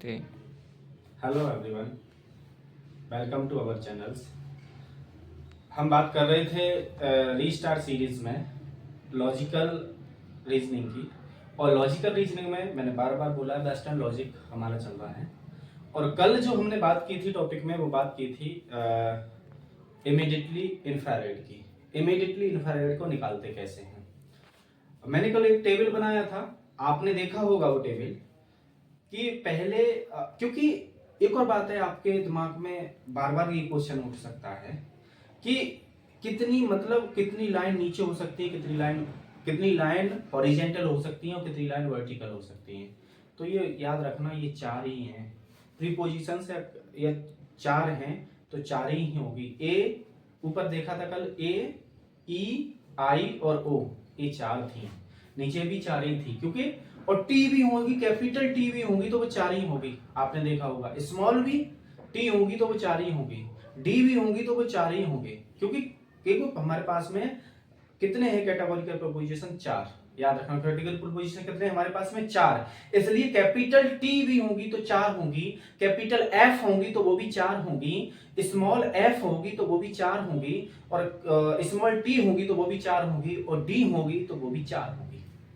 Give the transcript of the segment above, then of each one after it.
ते hello everyone, welcome to our channels. हम बात कर रहे थे रीस्टार्ट सीरीज में लॉजिकल रीजनिंग की। और लॉजिकल रीजनिंग में मैंने बार बार बोला वेस्टर्न लॉजिक हमारा चल रहा है। और कल जो हमने बात की थी टॉपिक में, वो बात की थी इमीडिएटली इंफ्रारेड की। इमीडिएटली इंफ्रारेड को निकालते कैसे हैं। मैंने कल एक टेबल बनाया था, आपने देखा होगा वो टेबल कि पहले क्योंकि एक और बात है, आपके दिमाग में बार बार ये क्वेश्चन उठ सकता है कि कितनी लाइन नीचे हो सकती है, कितनी लाइन हॉरिजॉन्टल हो सकती है और कितनी लाइन वर्टिकल हो सकती है। तो ये याद रखना, ये चार ही हैं प्रीपोजिशन से, ये चार हैं तो चार ही होगी। ए ऊपर देखा था कल, ए ई आई और ओ, ये चार थी। नीचे भी चार ही थी क्योंकि, और टी भी होगी, कैपिटल टी भी होगी तो वो चार ही होगी। आपने देखा होगा स्मॉल भी टी होगी तो वो चार ही होगी, डी भी होगी तो वो चार ही होंगे। क्योंकि हमारे पास में कितने हैं कैटेगोरिकल प्रीपोजिशन? चार। याद रखना, क्रिटिकल प्रीपोजिशन कितने हमारे पास में? चार। इसलिए कैपिटल टी भी होगी तो चार होंगी, कैपिटल एफ होंगी तो वो भी चार होंगी, स्मॉल एफ होगी तो वो भी चार होंगी, और स्मॉल टी होगी तो वो भी चार होंगी, और डी होगी तो वो भी चार होंगी।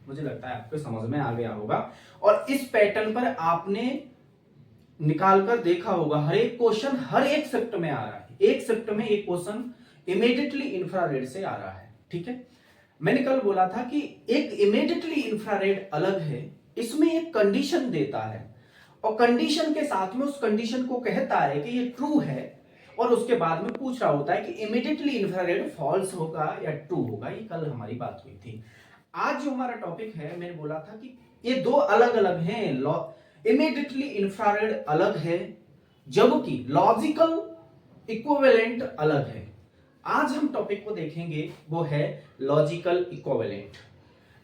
मुझे लगता है आपको समझ में आ गया होगा। और इस पैटर्न पर आपने निकाल कर देखा होगा, हर एक क्वेश्चन हर एक शिफ्ट में आ रहा है। एक शिफ्ट में एक क्वेश्चन इमीडिएटली इंफ्रारेड से आ रहा है। ठीक है, मैंने कल बोला था कि एक इमीडिएटली इंफ्रारेड अलग है, इसमें एक कंडीशन देता है और कंडीशन के साथ में उस कंडीशन को कहता है कि ये ट्रू है, और उसके बाद में पूछ रहा होता है कि इमीडिएटली इंफ्रारेड फॉल्स होगा या ट्रू होगा। ये कल हमारी बात हुई थी। आज जो हमारा टॉपिक है, मैंने बोला था कि ये दो अलग अलग हैं। इमीडिएटली इंफ्रारेड अलग है, जबकि लॉजिकल इक्विवेलेंट अलग है। आज हम टॉपिक को देखेंगे, वो है लॉजिकल इक्विवेलेंट।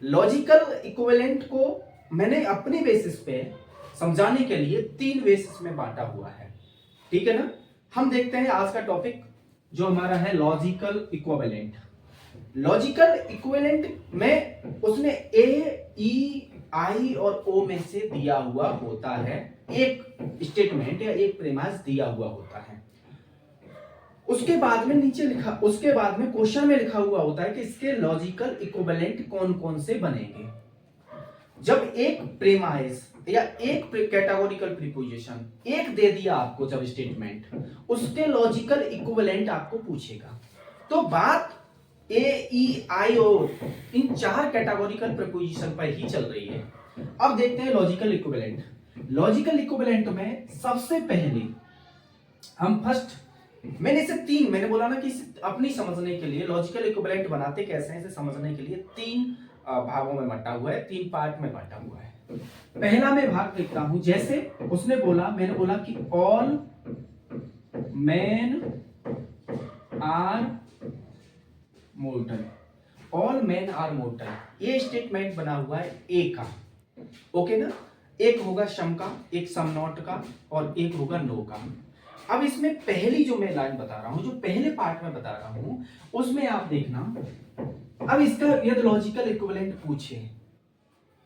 लॉजिकल इक्विवेलेंट को मैंने अपने बेसिस पे समझाने के लिए तीन बेसिस में बांटा हुआ है। ठीक है ना। हम देखते हैं आज का टॉपिक जो हमारा है लॉजिकल इक्विवेलेंट। लॉजिकल इक्विवेलेंट में उसने ए ई आई और ओ में से दिया हुआ होता है, एक स्टेटमेंट या एक प्रीमाइस दिया हुआ होता है। उसके बाद में नीचे लिखा, उसके बाद में क्वेश्चन में लिखा हुआ होता है कि इसके लॉजिकल इक्विवेलेंट कौन कौन से बनेंगे। जब एक प्रीमाइस या एक कैटेगोरिकल प्रीपोजिशन एक दे दिया आपको, जब स्टेटमेंट, उसके लॉजिकल इक्विवेलेंट आपको पूछेगा। तो बात ए ई आई ओ इन चार कैटेगोरिकल प्रीपोजिशन पर ही चल रही है। अब देखते हैं लॉजिकल इक्विवेलेंट। लॉजिकल इक्विवेलेंट में सबसे पहले हम फर्स्ट, मैंने बोला ना कि अपनी समझने के लिए लॉजिकल इक्विवेलेंट बनाते कैसे हैं, इसे समझने के लिए तीन भागों में बंटा हुआ है, तीन पार्ट में बंटा हुआ है। पहला मैं भाग देखता हूं, जैसे उसने बोला, मैंने बोला कि all man are mortal. All man are mortal, ये स्टेटमेंट बना हुआ है ए का। ओके ना। एक होगा सम का, एक सम नॉट का, और एक होगा नो का। अब इसमें पहली जो मैं लाइन बता रहा हूं, जो पहले पार्ट में बता रहा हूं, उसमें आप देखना। अब इसका यदि लॉजिकल इक्विवेलेंट पूछे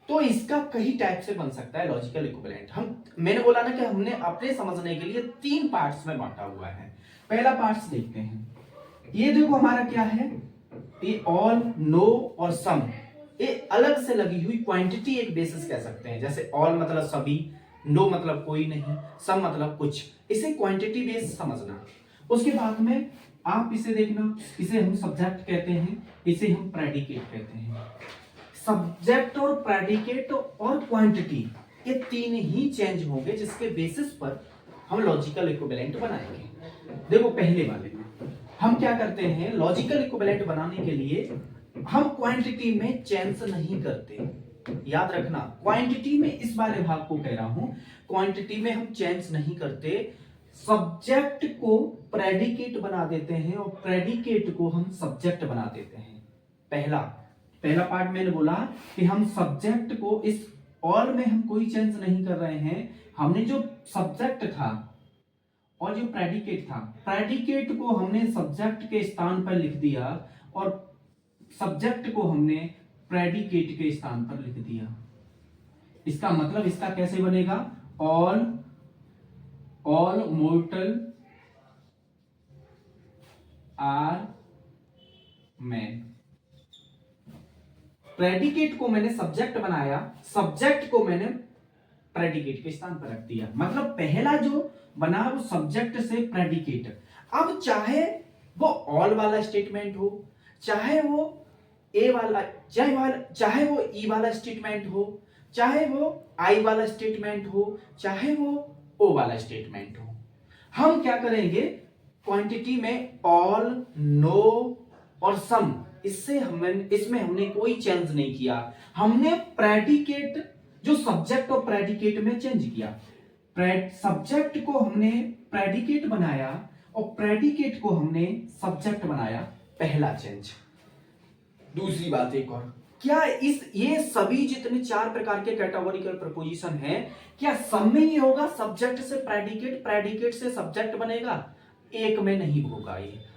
तो इसका कई टाइप से बन सकता है लॉजिकल इक्विवेलेंट। मैंने बोला ना कि हमने अपने समझने के लिए तीन पार्ट्स में बांटा हुआ है। पहला पार्ट्स देखते हैं। ये देखो हमारा क्या है, ये ऑल, नो और सम, ये अलग से लगी हुई क्वांटिटी एक बेसिस कह सकते हैं। जैसे ऑल मतलब सभी, नो मतलब कोई नहीं, सम मतलब कुछ। इसे क्वांटिटी बेस समझना। उसके बाद में आप इसे देखना, इसे हम सब्जेक्ट कहते हैं, इसे हम प्रेडिकेट कहते हैं। सब्जेक्ट और प्रेडिकेट और क्वांटिटी, ये तीन ही चेंज होंगे जिसके बेसिस पर हम लॉजिकल इक्विवेलेंट बनाएंगे। देखो पहले वाले में हम क्या करते हैं, लॉजिकल इक्विवेलेंट बनाने के लिए हम क्वांटिटी में चेंज नहीं करते। याद रखना, क्वांटिटी में, इस वाले भाग को कह रहा हूं, क्वांटिटी में हम चेंज नहीं करते। सब्जेक्ट को प्रेडिकेट बना देते हैं और प्रेडिकेट को हम सब्जेक्ट बना देते हैं। पहला पार्ट मैंने बोला कि हम सब्जेक्ट को, इस ऑल में हम कोई चेंज नहीं कर रहे हैं। हमने जो सब्जेक्ट था और जो प्रेडिकेट था, प्रेडिकेट को हमने सब्जेक्ट के स्थान पर लिख दिया और सब्जेक्ट को हमने प्रेडिकेट के स्थान पर लिख दिया। इसका मतलब इसका कैसे बनेगा, all all mortal are man. Predicate को मैंने सब्जेक्ट बनाया, सब्जेक्ट को मैंने प्रेडिकेट के स्थान पर रख दिया। मतलब पहला जो बना वो सब्जेक्ट से प्रेडिकेट। अब चाहे वो ऑल वाला स्टेटमेंट हो, चाहे वो ए वाला, चाहे वो ई वाला स्टेटमेंट हो, चाहे वो आई वाला स्टेटमेंट हो, चाहे वो ओ वाला स्टेटमेंट हो, हम क्या करेंगे, क्वांटिटी में ऑल, नो और सम, इसमें हमने कोई चेंज नहीं किया। हमने प्रेडिकेट जो सब्जेक्ट और प्रेडिकेट में चेंज किया। सब्जेक्ट को हमने प्रेडिकेट बनाया और प्रेडिकेट को हमने सब्जेक्ट बनाया, पहला चेंज। दूसरी बात एक और, क्या ये सभी जितने 4 प्रकार के कैटेगोरिकल प्रपोजिशन हैं, क्या सब में ही होगा सब्जेक्ट से प्रेडिकेट, प्रेडिकेट से सब्जेक्ट बनेगा? एक में नहीं होगा।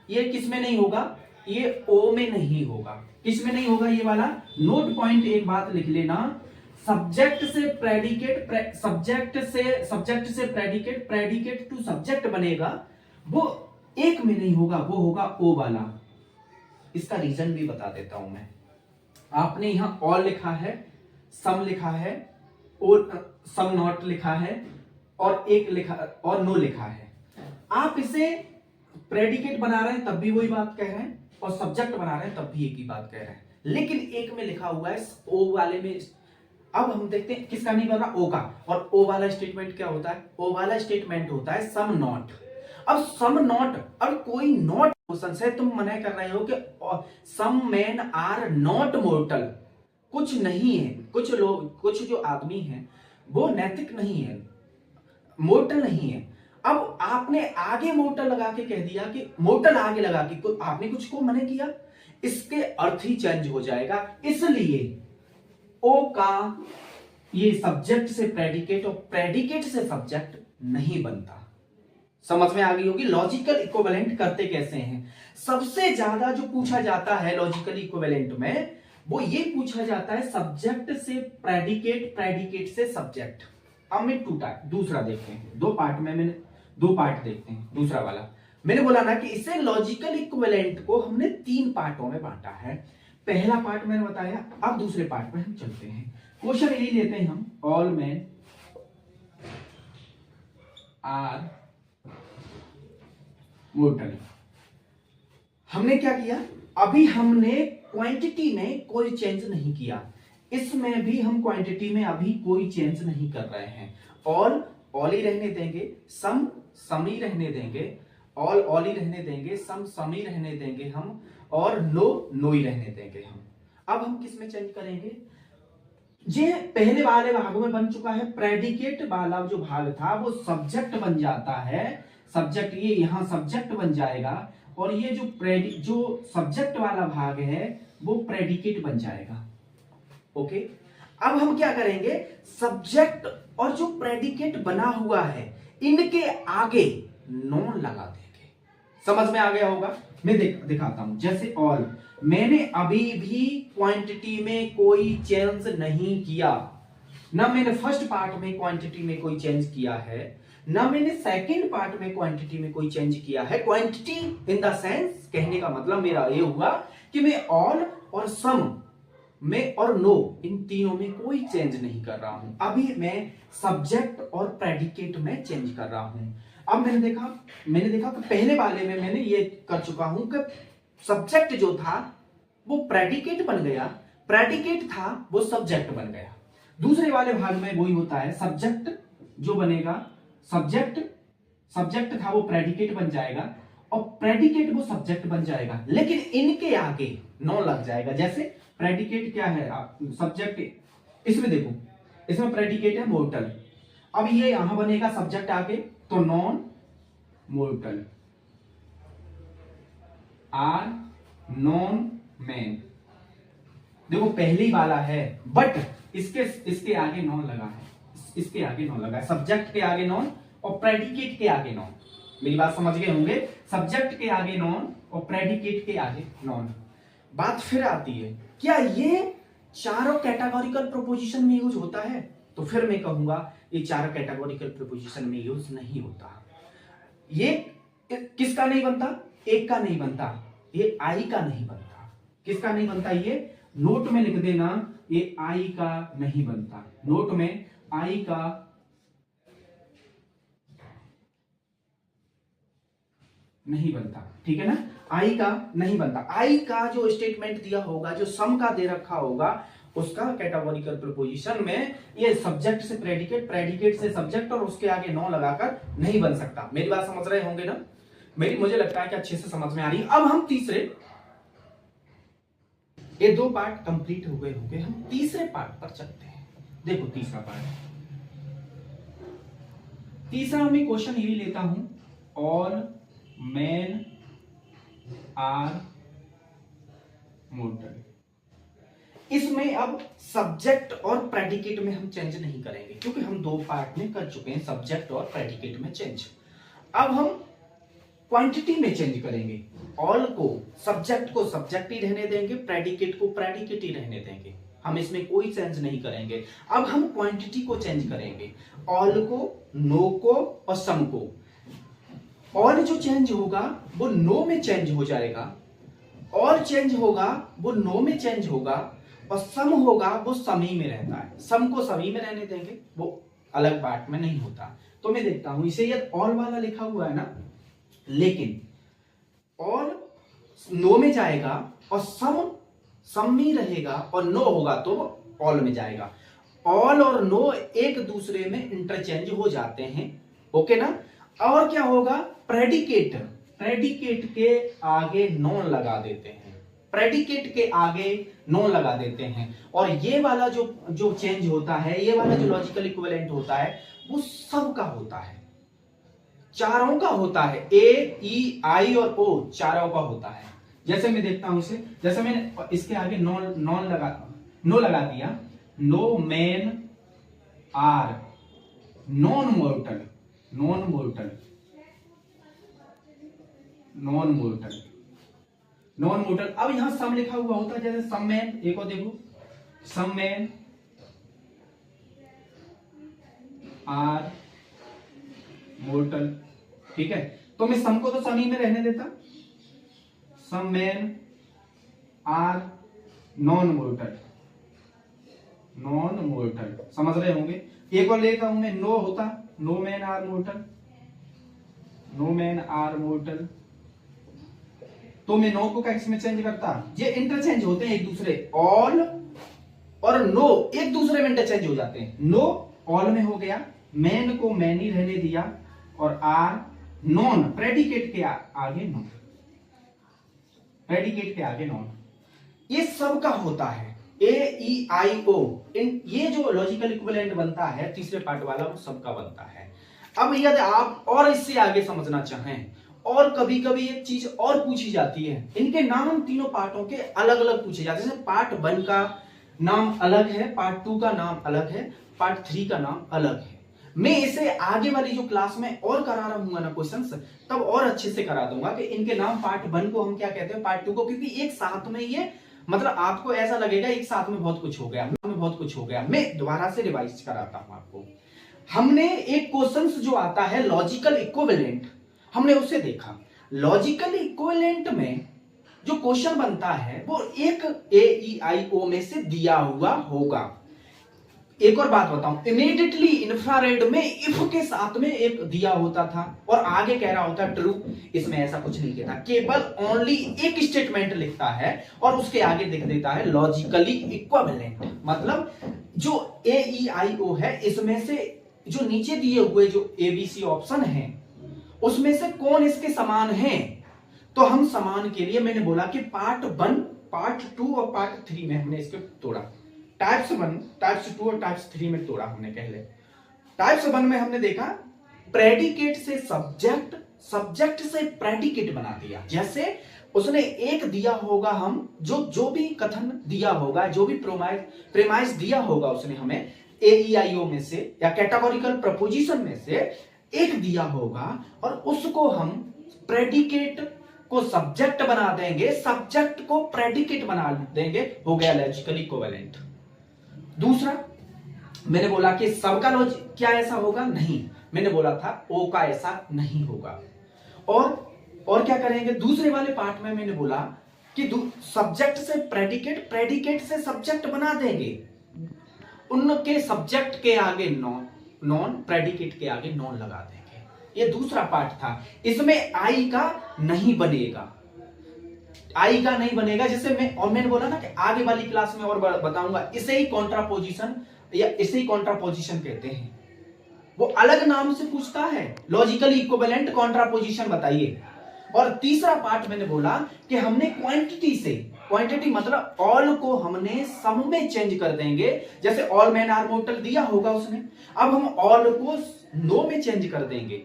ये किस में नहीं होगा? ये ओ में नहीं होगा। किस में नहीं होगा ये वाला? नोट पॉइंट एक बात लिख लेना, सब्जेक्ट से प्रेडिकेट, सब्जेक्ट से प्रेडिकेट, प्रेडिकेट टू सब्जेक्ट बनेगा, वो एक में नहीं होगा, वो होगा ओ वाला। इसका रीजन भी बता देता हूं मैं। आपने यहां ऑल लिखा है, सम लिखा है, और सम नॉट लिखा है, और एक लिखा और नो लिखा है। आप इसे प्रेडिकेट बना रहे हैं तब भी वही बात कह रहे हैं, और सब्जेक्ट बना रहे हैं तब भी एक ही बात कह रहे हैं, लेकिन एक में लिखा हुआ है ओ वाले में। अब हम देखते हैं किसका नहीं बन रहा, ओ का। और ओ वाला स्टेटमेंट क्या होता है? ओ वाला स्टेटमेंट होता है सम नॉट। अब सम नॉट, अब कोई नॉट क्वेश्चन से तुम मना कर रहे हो कि सम मैन आर नॉट मोर्टल, कुछ नहीं है, कुछ लोग, कुछ जो आदमी हैं वो नैतिक नहीं है, मोर्टल नहीं है। अब आपने आगे मोर्टल लगा के कह दिया कि मोर्टल आगे लगा के आपने कुछ को मना किया, इसके अर्थ ही चेंज हो जाएगा। इसलिए ओ का ये सब्जेक्ट से प्रेडिकेट और प्रेडिकेट से सब्जेक्ट नहीं बनता। समझ में आ गई होगी लॉजिकल इक्विवेलेंट करते कैसे हैं। सबसे ज्यादा जो पूछा जाता है लॉजिकल इक्विवेलेंट में, वो ये पूछा जाता है सब्जेक्ट से प्रेडिकेट, प्रेडिकेट से सब्जेक्ट। अब मैं दूसरा देखते हैं, दो पार्ट देखते हैं। दूसरा वाला मैंने बोला ना कि इसे लॉजिकल इक्विवेलेंट को हमने 3 पार्टों में बांटा है। पहला पार्ट मैंने बताया, अब दूसरे पार्ट में हम चलते हैं। क्वेश्चन यही लेते हैं हम, ऑल मैन आर मोर्टल। हमने क्या किया, अभी हमने क्वांटिटी में कोई चेंज नहीं किया, इसमें भी हम क्वांटिटी में अभी कोई चेंज नहीं कर रहे हैं। ऑल ही रहने देंगे, सम ही रहने देंगे, ऑल ही रहने देंगे, सम ही रहने देंगे हम, और नो ही रहने देंगे हम। अब हम किस में चेंज करेंगे? ये पहले वाले भागों में बन चुका है, प्रेडिकेट वाला जो भाग था वो सब्जेक्ट बन जाता है, सब्जेक्ट, ये यहां सब्जेक्ट बन जाएगा, और ये जो सब्जेक्ट वाला भाग है वो प्रेडिकेट बन जाएगा। ओके, अब हम क्या करेंगे, सब्जेक्ट और जो प्रेडिकेट बना हुआ है इनके आगे नॉन लगा देंगे। समझ में आ गया होगा? मैं दिखाता हूं। जैसे ऑल, मैंने अभी भी क्वांटिटी में कोई चेंज नहीं किया, ना मैंने फर्स्ट पार्ट में क्वांटिटी में कोई चेंज किया है, ना मैंने सेकंड पार्ट में क्वांटिटी में कोई चेंज किया है। क्वांटिटी इन द सेंस, कहने का मतलब मेरा ये हुआ कि मैं ऑल और सम में और नो, इन तीनों में कोई चेंज नहीं कर रहा हूं। अभी मैं सब्जेक्ट और प्रेडिकेट में चेंज कर रहा हूं। अब मैंने देखा कि पहले वाले में मैंने ये कर चुका हूं कि सब्जेक्ट जो था वो प्रेडिकेट बन गया, प्रेडिकेट था वो सब्जेक्ट बन गया। दूसरे वाले भाग में वही होता है, सब्जेक्ट जो बनेगा, सब्जेक्ट था वो प्रेडिकेट बन जाएगा, और प्रेडिकेट वो सब्जेक्ट बन जाएगा, लेकिन इनके आगे नॉन लग जाएगा। जैसे प्रेडिकेट क्या है, सब्जेक्ट, इसमें देखो, इसमें प्रेडिकेट है मोर्टल, अब ये यहां बनेगा सब्जेक्ट आगे, तो non mortal are non man. देखो पहली वाला है, बट इसके आगे नॉन लगा है, इसके आगे नॉन लगा है, सब्जेक्ट के आगे नॉन और प्रेडिकेट के आगे नॉन। मेरी बात समझ गए होंगे, सब्जेक्ट के आगे नॉन और प्रेडिकेट के आगे नॉन। बात फिर आती है, क्या ये चारों कैटेगोरिकल प्रोपोजिशन में यूज होता है? तो फिर मैं कहूंगा ये चार कैटेगोरिकल प्रीपोजिशन में यूज नहीं होता। ये किसका नहीं बनता? एक का नहीं बनता, ये आई का नहीं बनता। किसका नहीं बनता? ये नोट में लिख देना, ये आई का नहीं बनता। नोट में आई का नहीं बनता, ठीक है ना? आई का नहीं बनता। आई का जो स्टेटमेंट दिया होगा, जो सम का दे रखा होगा, उसका कैटेगोरिकल प्रीपोजिशन में ये सब्जेक्ट से प्रेडिकेट, प्रेडिकेट से सब्जेक्ट और उसके आगे नो लगाकर नहीं बन सकता। मेरी बात समझ रहे होंगे ना? मुझे लगता है कि अच्छे से समझ में आ रही है। अब हम तीसरे, ये दो पार्ट कंप्लीट हो गए होंगे, हम तीसरे पार्ट पर चलते हैं। देखो तीसरा पार्ट, तीसरा मैं क्वेश्चन यही लेता हूं, ऑल मैन आर मोर्टल। इसमें अब सब्जेक्ट और प्रेडिकेट में हम चेंज नहीं करेंगे, क्योंकि हम दो पार्ट में कर चुके हैं सब्जेक्ट और प्रेडिकेट में चेंज। अब हम क्वांटिटी में चेंज करेंगे। ऑल को सब्जेक्ट को सब्जेक्ट ही रहने देंगे, प्रेडिकेट को प्रेडिकेट ही रहने देंगे, हम इसमें कोई चेंज नहीं करेंगे। अब हम क्वांटिटी को चेंज करेंगे, ऑल को, नो को और सम को। ऑल जो चेंज होगा वो नो में चेंज हो जाएगा, ऑल चेंज होगा वो नो में चेंज होगा, और सम होगा वो समी में रहता है। सम को समी में रहने देंगे, वो अलग पार्ट में नहीं होता। तो मैं देखता हूं इसे, ये ऑल वाला लिखा हुआ है ना, लेकिन ऑल नो में जाएगा और सम में रहेगा, और नो होगा तो ऑल में जाएगा। ऑल और नो एक दूसरे में इंटरचेंज हो जाते हैं, ओके ना? और क्या होगा? प्रेडिकेट, प्रेडिकेट के आगे नॉन लगा देते हैं, प्रेडिकेट के आगे नॉन लगा देते हैं। और ये वाला जो चेंज होता है, ये वाला जो लॉजिकल इक्विवेलेंट होता है, वो सब का होता है, चारों का होता है। ए, ई, आई और ओ चारों का होता है। जैसे मैं देखता हूं इसे, जैसे मैंने इसके आगे नो लगा दिया, no man are non mortal, non mortal, non mortal, non mortal. अब यहां सम लिखा हुआ होता है, जैसे सम मैन, एक और देखो, सम मैन आर मोर्टल, ठीक है? तो मैं सम को तो समी में रहने देता, some man are non mortal, non mortal, समझ रहे होंगे? एक और लेता हूं मैं, नो होता, no man are mortal, no man are mortal. तो मैं नो को कैसे में चेंज करता? ये इंटरचेंज होते हैं एक दूसरे, ऑल और नो एक दूसरे में इंटरचेंज हो जाते हैं। नो ऑल में हो गया, मैन को मैन ही रहने दिया, और आर नॉन, प्रेडिकेट के आगे नॉन, प्रेडिकेट के आगे नॉन। ये सब का होता है, ए, ई, आई, ओ। ये जो लॉजिकल इक्विवेलेंट बनता है तीसरे पार्ट वाला, वो सबका बनता है। अब यदि आप और इससे आगे समझना चाहें, और कभी कभी एक चीज और पूछी जाती है, इनके नाम तीनों पार्टों के अलग अलग पूछे जाते हैं। जैसे पार्ट 1 का नाम अलग है, पार्ट 2 का नाम अलग है, पार्ट 3 का नाम अलग है। मैं इसे आगे वाली जो क्लास में और करा रहा हूं ना क्वेश्चंस, तब और अच्छे से करा दूंगा कि इनके नाम पार्ट 1 को हम क्या कहते हैं, पार्ट 2 को, क्योंकि एक साथ में ये, मतलब आपको ऐसा लगेगा एक साथ में बहुत कुछ हो गया, बहुत कुछ हो गया। मैं दोबारा से रिवाइज कराता हूं आपको। हमने एक क्वेश्चंस जो आता है लॉजिकल इक्विवेलेंट, हमने उसे देखा। लॉजिकल इक्विवेलेंट में जो क्वेश्चन बनता है वो एक ए, ई, आई, ओ में से दिया हुआ होगा। एक और बात बताऊं, इमीडिएटली इंफ्रारेड में इफ के साथ में एक दिया होता था और आगे कह रहा होता ट्रू। इसमें ऐसा कुछ नहीं कहता, केवल ओनली एक स्टेटमेंट लिखता है और उसके आगे लिख देता है लॉजिकली इक्विवेलेंट। मतलब जो ए, ई, आई, ओ है, इसमें से जो नीचे दिए हुए जो ABC ऑप्शन है, उसमें से कौन इसके समान है। तो हम समान के लिए मैंने बोला कि पार्ट 1, पार्ट 2 और पार्ट 3 में हमने इसको तोड़ा। टाइप्स 1, टाइप्स 2 और टाइप्स 3 में तोड़ा हमने। पहले टाइप्स 1 में हमने देखा प्रेडिकेट से सब्जेक्ट, सब्जेक्ट से प्रेडिकेट बना दिया। जैसे उसने एक दिया होगा, हम जो भी कथन दिया होगा, जो भी प्रेमाइज दिया होगा उसने हमें AEIO में से या कैटेगोरिकल प्रपोजिशन में से एक दिया होगा, और उसको हम प्रेडिकेट को सब्जेक्ट बना देंगे, सब्जेक्ट को प्रेडिकेट बना देंगे, हो गया लॉजिकल इक्विवेलेंट। दूसरा, मैंने बोला कि सबका लॉजिक क्या ऐसा होगा, नहीं, मैंने बोला था ओ का ऐसा नहीं होगा। और क्या करेंगे दूसरे वाले पार्ट में, मैंने बोला कि सब्जेक्ट से प्रेडिकेट, प्रेडिकेट से सब्जेक्ट बना देंगे, उनके सब्जेक्ट के आगे नॉन, प्रेडिकेट के आगे नॉन लगा देंगे। ये दूसरा पार्ट था, इसमें आई का नहीं बनेगा, आई का नहीं बनेगा। जैसे मैंने बोला ना कि आगे वाली क्लास में और बताऊंगा, इसे ही कॉन्ट्रापोजिशन या इसे ही कॉन्ट्रापोजिशन कहते हैं। वो अलग नाम से पूछता है, लॉजिकली इक्विवेलेंट कॉन्ट्रापोजिशन बताइए। और तीसरा पार्ट मैंने बोला कि हमने क्वांटिटी से, क्वांटिटी मतलब ऑल को हमने सम में चेंज कर देंगे। जैसे ऑल मैन आर मोर्टल दिया होगा उसने, अब हम ऑल को नो में चेंज कर देंगे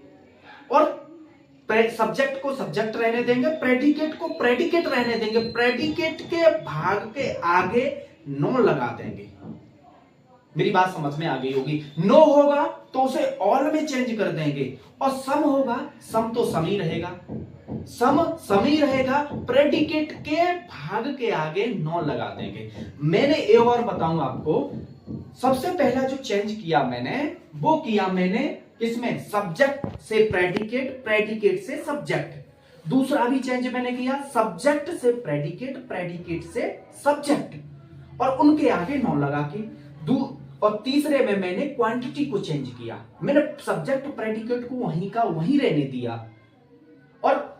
और सब्जेक्ट को सब्जेक्ट रहने देंगे, प्रेडिकेट को प्रेडिकेट रहने देंगे, प्रेडिकेट के भाग के आगे नो लगा देंगे। मेरी बात समझ में आ गई होगी। नो होगा तो उसे ऑल में चेंज कर देंगे, और सम होगा, सम तो सम ही रहेगा, सम सम ही रहेगा, प्रेडिकेट के भाग के आगे नो लगा देंगे। मैंने एक और बताऊं आपको, सबसे पहला जो चेंज किया मैंने, वो किया मैंने किसमें, सब्जेक्ट से प्रेडिकेट, प्रेडिकेट से सब्जेक्ट। दूसरा भी चेंज मैंने किया, सब्जेक्ट से प्रेडिकेट, प्रेडिकेट से सब्जेक्ट, और उनके आगे नॉन लगा के। और तीसरे में मैंने क्वांटिटी को चेंज किया, मैंने सब्जेक्ट प्रेडिकेट को वहीं का वहीं रहने दिया, और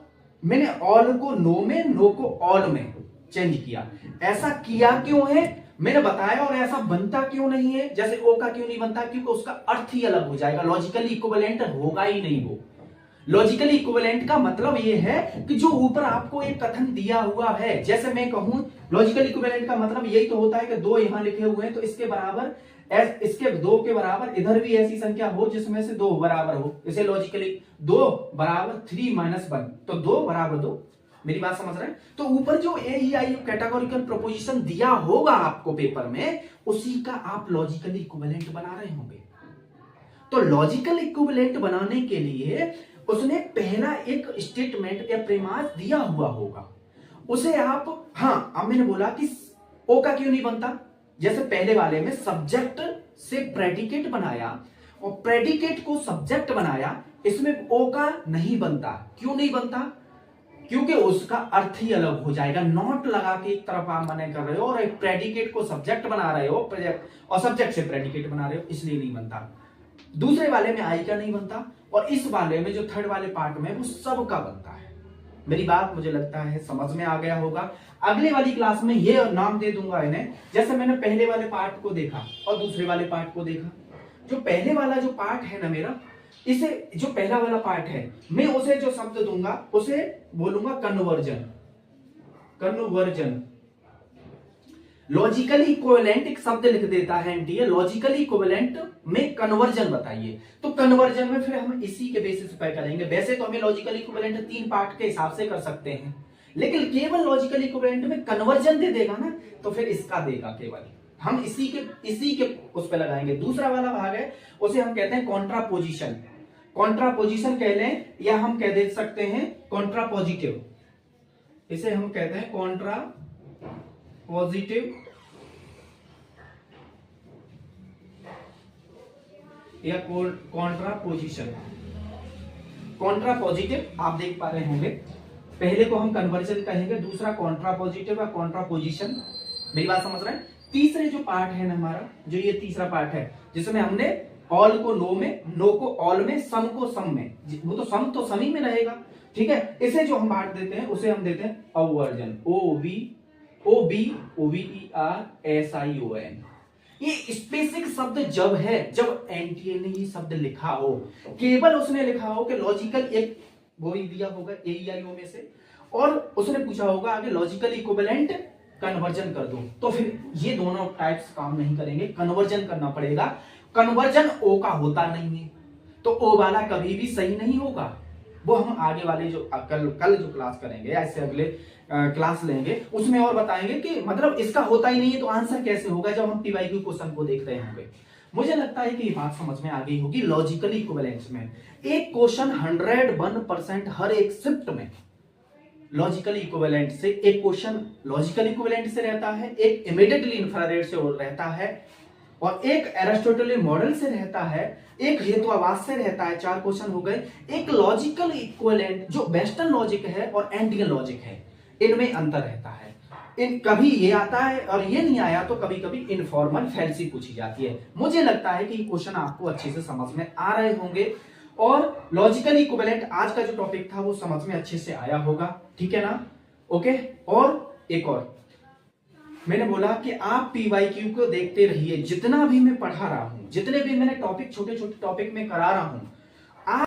मैंने ऑल को नो में, नो को ऑल में चेंज किया। ऐसा किया क्यों है मैंने बताया, और ऐसा बनता क्यों नहीं है, जैसे ओ का क्यों नहीं बनता, क्योंकि उसका अर्थ ही अलग हो जाएगा, लॉजिकली इक्विवेलेंट होगा ही नहीं वो। लॉजिकली इक्विवेलेंट का मतलब ये है कि जो ऊपर आपको एक कथन दिया हुआ है, जैसे मैं कहूं लॉजिकली इक्विवेलेंट का मतलब यही तो होता है कि दो यहां लिखे हुए हैं तो इसके बराबर, इसके दो के बराबर इधर भी ऐसी संख्या हो जिसमें से दो बराबर हो, इसे लॉजिकली 2 बराबर 3 - 1, तो 2 बराबर 2। मेरी बात समझ रहे हैं? तो ऊपर जो AEI कैटेगोरिकल प्रोपोजिशन दिया होगा आपको पेपर में, उसी का आप लॉजिकली इक्विवेलेंट बना रहे होंगे। तो लॉजिकल इक्विवेलेंट बनाने के लिए उसने पहला एक स्टेटमेंट या प्रीमास दिया हुआ होगा, उसे आप, हाँ अब मैंने बोला कि ओ का क्यों नहीं बनता, जैसे पहले वाले में सब्जेक्ट से प्रेडिकेट बनाया और प्रेडिकेट को सब्जेक्ट बनाया, इसमें ओ का नहीं बनता। क्यों नहीं बनता? क्योंकि उसका अर्थ ही अलग हो जाएगा। नॉट लगा के एक तरफ आप मने कर रहे हो और एक प्रेडिकेट को सब्जेक्ट बना रहे हो, और सब्जेक्ट से प्रेडिकेट बना रहे हो, इसलिए नहीं बनता। दूसरे वाले में आई का नहीं बनता, और इस वाले में जो थर्ड वाले पार्ट में वो सब का बनता है। मेरी बात मुझे लगता है समझ में आ गया होगा। अगले वाली क्लास में ये नाम दे दूंगा इन्हें, जैसे मैंने पहले वाले पार्ट को देखा और दूसरे वाले पार्ट को देखा। जो पहले वाला जो पार्ट है ना मेरा, इसे जो पहला वाला पार्ट है, मैं उसे जो शब्द दूंगा उसे बोलूंगा कन्वर्जन। कन्वर्जन लॉजिकली इक्विवेलेंट एक शब्द लिख देता है एनटीए, लॉजिकली इक्विवेलेंट में कन्वर्जन बताइए। तो कन्वर्जन में फिर हम इसी के बेसिस पर करेंगे। वैसे तो हमें लॉजिकली इक्विवेलेंट 3 पार्ट के हिसाब से कर सकते हैं, लेकिन केवल लॉजिकली इक्विवेलेंट में कन्वर्जन दे देगा ना, तो फिर इसका देगा केवल, हम इसी के उस पर लगाएंगे। दूसरा वाला भाग है, उसे हम कहते हैं कॉन्ट्रापोजिशन। कॉन्ट्रापोजिशन कह लें या हम कह दे सकते हैं कॉन्ट्रापोजिटिव, इसे हम कहते हैं कॉन्ट्रा पॉजिटिव या कॉन्ट्रापोजिशन। कॉन्ट्रापोजिटिव आप देख पा रहे होंगे, पहले को हम कन्वर्जन कहेंगे, दूसरा कॉन्ट्रापोजिटिव या कॉन्ट्रापोजिशन। मेरी बात समझ रहे हैं? तीसरे जो पार्ट है ना हमारा, जो ये तीसरा पार्ट है जिसमें हमने ऑल को नो में, नो को ऑल में, सम को सम में, वो तो सम ही में रहेगा, ठीक है। इसे जो हम बांट देते हैं उसे हम देते हैं अवर्जन, OVERSION। ये स्पेसिफिक शब्द जब है जब एनटीए ने ये शब्द लिखा हो, केवल उसने लिखा हो कि लॉजिकल, एक वो ही दिया होगा AEIO में से, और उसने पूछा होगा आगे लॉजिकल इक्विवेलेंट कन्वर्जन कर दो, तो फिर ये दोनों टाइप्स काम नहीं करेंगे, कन्वर्जन करना पड़ेगा। कन्वर्जन ओ का होता नहीं है, तो ओ वाला कभी भी सही नहीं होगा। वो हम आगे वाले जो कल जो क्लास करेंगे या इससे अगले क्लास लेंगे उसमें और बताएंगे कि मतलब इसका होता ही नहीं है तो आंसर कैसे होगा, जब हम PYQ क्वेश्चन को देख रहे होंगे। मुझे लगता है कि ये बात समझ में आ गई होगी। लॉजिकली इक्विवेलेंस में एक क्वेश्चन 101% हर एक शिफ्ट में लॉजिकली इक्विवेलेंट से, एक क्वेश्चन लॉजिकली इक्विवेलेंट से रहता है, एक इमीडिएटली इंफ्रारेड से रहता है, और एक एरिस्टोटलियन मॉडल से रहता है, एक हेतुवाद से रहता है। 4 क्वेश्चन हो गए। एक लॉजिकल इक्विवेलेंट जो वेस्टर्न लॉजिक है और इंडियन लॉजिक है, इनमें अंतर रहता है। इन कभी ये आता है और ये नहीं आया तो कभी कभी इनफॉर्मल फैंसी पूछी जाती है। मुझे लगता है कि ये क्वेश्चन आपको अच्छे से समझ में आ रहे होंगे और लॉजिकल इक्विवेलेंट आज का जो टॉपिक था वो समझ में अच्छे से आया होगा, ठीक है ना? ओके। और एक और मैंने बोला कि आप PYQ को देखते रहिए। जितना भी मैं पढ़ा रहा हूं, जितने भी मैंने टॉपिक छोटे छोटे टॉपिक में करा रहा हूं,